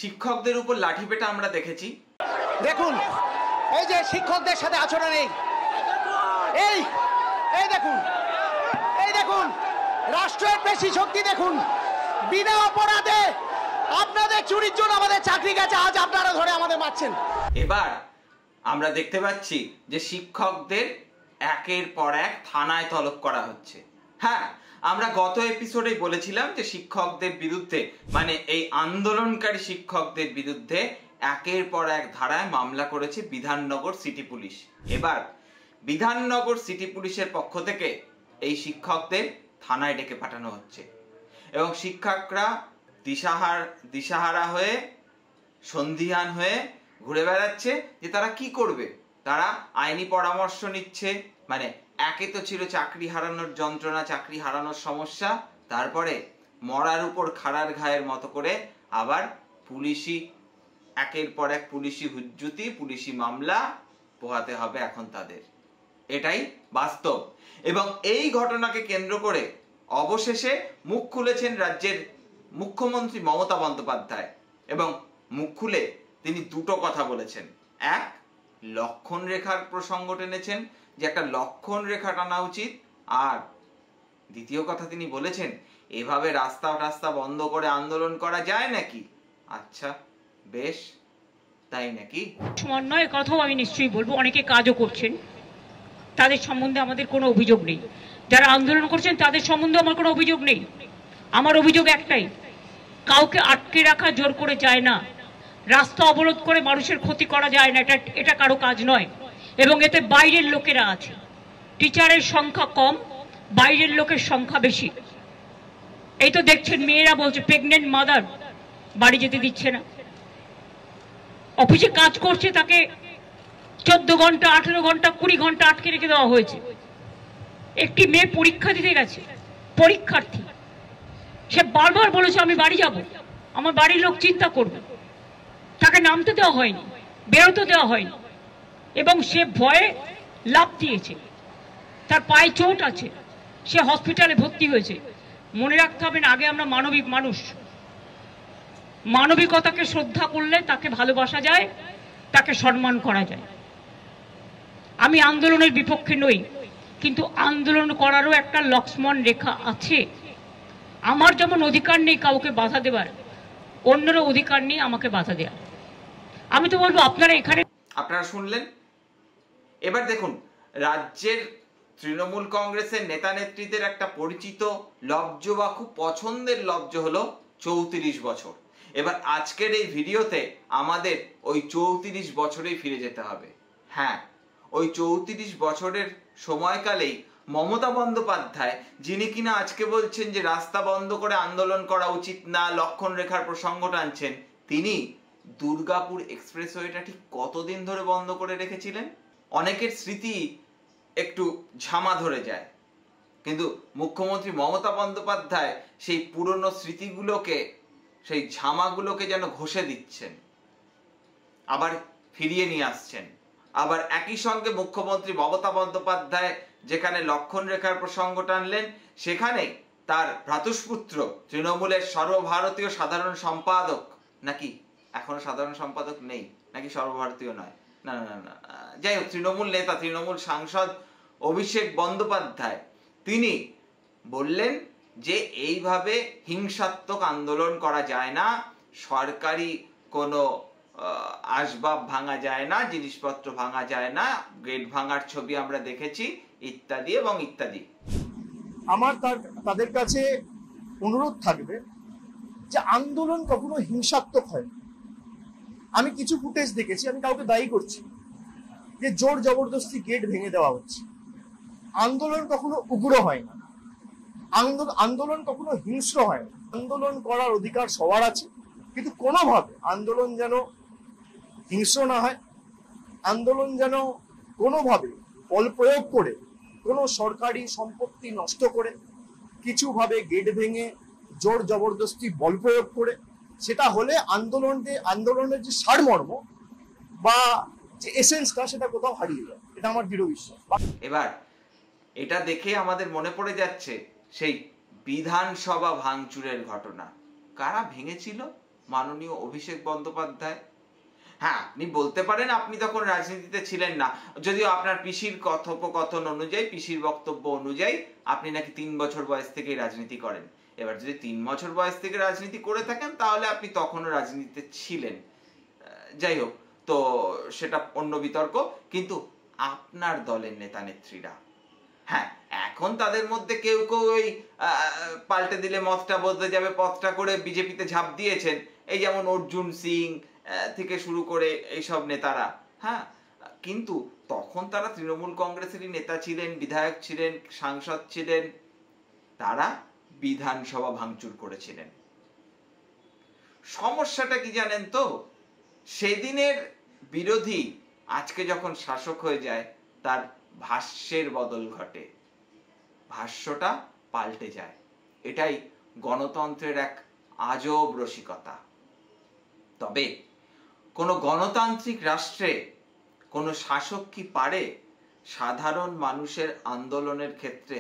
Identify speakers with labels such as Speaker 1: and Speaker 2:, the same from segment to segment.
Speaker 1: শিক্ষকদের উপর লাঠিপেটা আমরা দেখেছি।
Speaker 2: দেখুন এই যে শিক্ষকদের সাথে আচরণ এই দেখুন রাষ্ট্রের পেশি শক্তি দেখুন, বিনা অপরাধে আপনাদের চুরির জন্য আমাদের চাকরি গেছে, আজ আপনারা ধরে আমাদের মারছেন।
Speaker 1: এবার আমরা দেখতে পাচ্ছি যে শিক্ষকদের একের পর এক থানায় তলব করা হচ্ছে। হ্যাঁ, আমরা গত এপিসোডে বলেছিলাম যে শিক্ষকদের বিরুদ্ধে, মানে এই আন্দোলনকারী শিক্ষকদের বিরুদ্ধে একের পর এক ধারায় মামলা করেছে বিধাননগর সিটি পুলিশ। এবার বিধাননগর সিটি পুলিশের পক্ষ থেকে এই শিক্ষকদের থানায় ডেকে পাঠানো হচ্ছে এবং শিক্ষকরা দিশাহারা হয়ে সন্দিহান হয়ে ঘুরে বেড়াচ্ছে যে তারা কি করবে। তারা আইনি পরামর্শ নিচ্ছে, মানে একে তো ছিল চাকরি হারানোর যন্ত্রণা, চাকরি হারানোর সমস্যা, তারপরে মরার উপর খাড়ার ঘায়ের মতো করে আবার পুলিশি একের পর এক পুলিশি হুজ্জুতি, পুলিশি মামলা পোহাতে হবে এখন তাদের। এটাই বাস্তব। এবং এই ঘটনাকে কেন্দ্র করে অবশেষে মুখ খুলেছেন রাজ্যের মুখ্যমন্ত্রী মমতা বন্দ্যোপাধ্যায় এবং মুখ খুলে তিনি দুটো কথা বলেছেন। এক, লক্ষণ রেখার প্রসঙ্গ টেনেছেন যে একটা লক্ষণ রেখা টানা উচিত, আর দ্বিতীয় কথা তিনি বলেছেন এভাবে রাস্তা বন্ধ করে আন্দোলন করা যায় নাকি। আচ্ছা বেশ, তাই নাকি?
Speaker 3: সমন্বয়ের কথাও আমি নিশ্চয়ই বলবো, অনেকে কাজও করছেন, তাদের সম্বন্ধে আমাদের কোনো অভিযোগ নেই। যারা আন্দোলন করছেন তাদের সম্বন্ধে আমার কোনো অভিযোগ নেই। আমার অভিযোগ একটাই, কাউকে আটকে রাখা জোর করে যায় না, রাস্তা অবরোধ করে মানুষের ক্ষতি করা যায় না, এটা কারো কাজ নয়। এবং এতে বাইরের লোকেরা আছে, টিচারের সংখ্যা কম, বাইরের লোকের সংখ্যা বেশি। এই তো দেখছেন মেয়েরা বলছে প্রেগনেন্ট মাদার বাড়ি যেতে দিচ্ছে না, অফিসে কাজ করছে তাকে 14 ঘন্টা 18 ঘন্টা 20 ঘন্টা আটকে রেখে দেওয়া হয়েছে। একটি মেয়ে পরীক্ষা দিতে গেছে, পরীক্ষার্থী, সে বারবার বলেছে আমি বাড়ি যাব, আমার বাড়ির লোক চিন্তা করবে, তাকে নামতে দেওয়া হয়নি, বেরোতে দেওয়া হয়নি এবং সে ভয়ে লাফ দিয়েছে, তার পায়ে চোট আছে, সে হসপিটালে ভর্তি হয়েছে। মনে রাখতে হবে না, আগে আমরা মানবিক মানুষ, মানবিকতাকে শ্রদ্ধা করলে তাকে ভালোবাসা যায়, তাকে সম্মান করা যায়। আমি আন্দোলনের বিপক্ষে নই, কিন্তু আন্দোলন করারও একটা লক্ষ্মণ রেখা আছে। আমার যেমন অধিকার নেই কাউকে বাধা দেবার, অন্যেরও অধিকার নেই আমাকে বাধা দেওয়ার। আমি তো বলবো আপনারা
Speaker 1: শুনলেন। এবার দেখুন, রাজ্যের তৃণমূল কংগ্রেসের নেতা নেত্রীদের একটা পরিচিত লব্জ বা খুব পছন্দের লব্জ হলো 34 বছর। এবার আজকের এই ভিডিওতে আমাদের ওই 34 বছরেই ফিরে যেতে হবে। হ্যাঁ, ওই 34 বছরের সময়কালেই মমতা বন্দ্যোপাধ্যায়, যিনি কিনা আজকে বলছেন যে রাস্তা বন্ধ করে আন্দোলন করা উচিত না, লক্ষণ রেখার প্রসঙ্গ টানছেন, তিনি দুর্গাপুর এক্সপ্রেসওয়েটা ঠিক কতদিন ধরে বন্ধ করে রেখেছিলেন। অনেকের স্মৃতি একটু ঝামা ধরে যায়, কিন্তু মুখ্যমন্ত্রী মমতা বন্দ্যোপাধ্যায় সেই পুরনো স্মৃতিগুলোকে, সেই ঝামাগুলোকে যেন ঘষে দিচ্ছেন, আবার ফিরিয়ে নিয়ে আসছেন। আবার একই সঙ্গে মুখ্যমন্ত্রী মমতা বন্দ্যোপাধ্যায় যেখানে লক্ষণ রেখার প্রসঙ্গ টানলেন, সেখানে তার ভ্রাতুষ্পুত্র তৃণমূলের সর্বভারতীয় সাধারণ সম্পাদক, নাকি এখনো সাধারণ সম্পাদক নেই, নাকি সর্বভারতীয় নয়, না না না যাই হোক, তৃণমূল নেতা, তৃণমূল সাংসদ অভিষেক বন্দ্যোপাধ্যায়, তিনি বললেন যে এইভাবে হিংসাত্মক আন্দোলন করা যায় না, সরকারি কোনো আসবাব ভাঙা যায় না, জিনিসপত্র ভাঙা যায় না, গেট ভাঙার ছবি আমরা দেখেছি, ইত্যাদি এবং ইত্যাদি।
Speaker 2: আমার তাদের কাছে অনুরোধ থাকবে যে আন্দোলন কখনো হিংসাত্মক হয়। আমি কিছু ফুটেজ দেখেছি, আমি কাউকে দায়ী করছি, যে জোর জবরদস্তি গেট ভেঙে দেওয়া হচ্ছে। আন্দোলন কখনো উগ্র হয় না, আন্দোলন কখনো হিংস্র হয় না। আন্দোলন করার অধিকার সবার আছে, কিন্তু কোনোভাবে আন্দোলন যেন হিংস্র না হয়, আন্দোলন যেন কোনোভাবে বল প্রয়োগ করে, কোনো সরকারি সম্পত্তি নষ্ট করে, কিছুভাবে গেট ভেঙে জোর জবরদস্তি বল প্রয়োগ করে, সেটা হলে আন্দোলনের যে সারমর্ম বা যে এসেন্সটা, সেটা কোথাও হারিয়ে যায়। এটা আমার দৃঢ় বিশ্বাস।
Speaker 1: এবার এটা দেখে আমাদের মনে পড়ে যাচ্ছে সেই বিধানসভা ভাঙচুরের ঘটনা। কারা ভেঙেছিল? মাননীয় অভিষেক বন্দ্যোপাধ্যায়। হ্যাঁ, আপনি বলতে পারেন আপনি তখন রাজনীতিতে ছিলেন না, যদিও আপনার পিসির কথোপকথন অনুযায়ী, পিসির বক্তব্য অনুযায়ী আপনি নাকি 3 বছর বয়স থেকেই রাজনীতি করেন। এবার যদি 3 বছর বয়স থেকে রাজনীতি করে থাকেন তাহলে আপনি তখনও রাজনীতিতে ছিলেন। যাই হোক, তো সেটা অন্য বিতর্ক। কিন্তু আপনার দলের নেতা নেত্রীরা, হ্যাঁ, এখন তাদের মধ্যে কেউ কেউ ওই পাল্টে দিলে মতটা বদলে যাবে পথটা করে বিজেপিতে ঝাঁপ দিয়েছেন, এই যেমন অর্জুন সিং থেকে শুরু করে এইসব নেতারা। হ্যাঁ, কিন্তু তখন তারা তৃণমূল কংগ্রেসেরই নেতা ছিলেন, বিধায়ক ছিলেন, সাংসদ ছিলেন, তারা বিধানসভা ভাঙচুর করেছিলেন। সমস্যাটা কি জানেন তো, সেদিনের বিরোধী আজকে যখন শাসক হয়ে যায় তার ভাষ্যের বদল ঘটে, ভাষ্যটা পাল্টে যায়। এটাই গণতন্ত্রের এক আজব রসিকতা। তবে কোন গণতান্ত্রিক রাষ্ট্রে কোন শাসক কি পারে সাধারণ মানুষের আন্দোলনের ক্ষেত্রে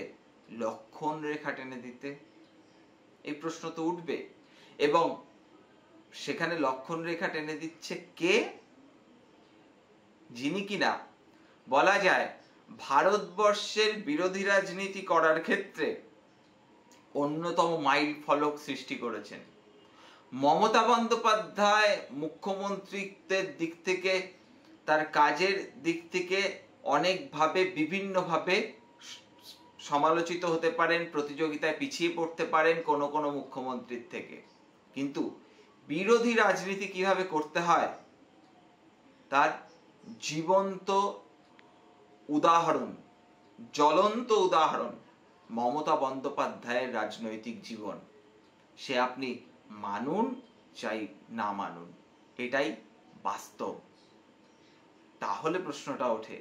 Speaker 1: লক্ষণ রেখা টেনে দিতে? এই প্রশ্ন তো উঠবে। এবং সেখানে লক্ষণ রেখা টেনে দিচ্ছে কে? যিনি কিনা বলা যায় ভারতবর্ষের বিরোধী রাজনীতি করার ক্ষেত্রে অন্যতম মাইল ফলক সৃষ্টি করেছেন। মমতা বন্দ্যোপাধ্যায় মুখ্যমন্ত্রীত্বের দিক থেকে, তার কাজের দিক থেকে অনেকভাবে বিভিন্নভাবে সমালোচিত হতে পারেন, প্রতিযোগিতায় পিছিয়ে পড়তে পারেন কোনো কোনো মুখ্যমন্ত্রীর থেকে, কিন্তু বিরোধী রাজনীতি কিভাবে করতে হয় তার জীবন্ত উদাহরণ, জ্বলন্ত উদাহরণ মমতা বন্দ্যোপাধ্যায়ের রাজনৈতিক জীবন। সে আপনি মানুন চাই না মানুন, এটাই বাস্তব। তাহলে প্রশ্নটা ওঠে,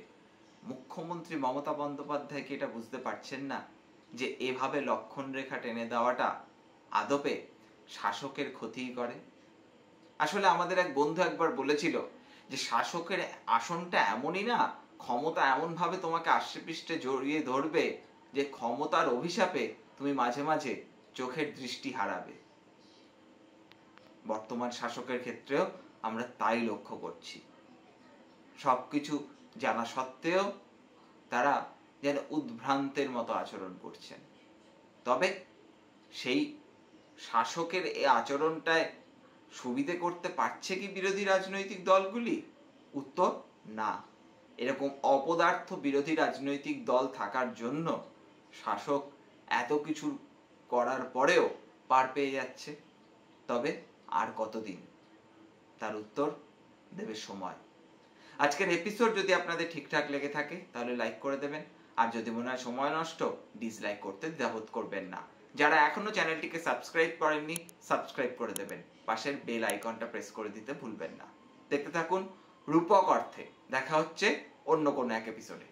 Speaker 1: মুখ্যমন্ত্রী মমতা বন্দ্যোপাধ্যায় কি এটা বুঝতে পারছেন না যে এভাবে লক্ষণ রেখা টেনে দেওয়াটা আদপে শাসকের ক্ষতিই করে? আসলে আমাদের এক বন্ধু একবার বলেছিল যে শাসকের আসনটা এমনই না, ক্ষমতা এমন ভাবে তোমাকে আষ্টেপৃষ্ঠে জড়িয়ে ধরবে যে ক্ষমতার অভিশাপে তুমি মাঝে মাঝে চোখের দৃষ্টি হারাবে। বর্তমান শাসকের ক্ষেত্রেও আমরা তাই লক্ষ্য করছি। সবকিছু জানা সত্ত্বেও তারা যেন উদ্ভ্রান্তের মতো আচরণ করছেন। তবে সেই শাসকের এই আচরণটায় সুবিধে করতে পারছে কি বিরোধী রাজনৈতিক দলগুলি? উত্তর না। এরকম অপদার্থ বিরোধী রাজনৈতিক দল থাকার জন্য শাসক এত কিছু করার পরেও পার পেয়ে যাচ্ছে। তবে আর কতদিন? তার উত্তর দেবে সময়। আজকের এপিসোড যদি আপনাদের ঠিকঠাক লেগে থাকে তাহলে লাইক করে দেবেন, আর যদি মনে হয় সময় নষ্ট, ডিসলাইক করতে দ্বিধাবোধ করবেন না। যারা এখনো চ্যানেলটিকে সাবস্ক্রাইব করেননি, সাবস্ক্রাইব করে দেবেন, পাশের বেল আইকনটা প্রেস করে দিতে ভুলবেন না। দেখতে থাকুন রূপক অর্থে। দেখা হচ্ছে অন্য কোনো এক এপিসোডে।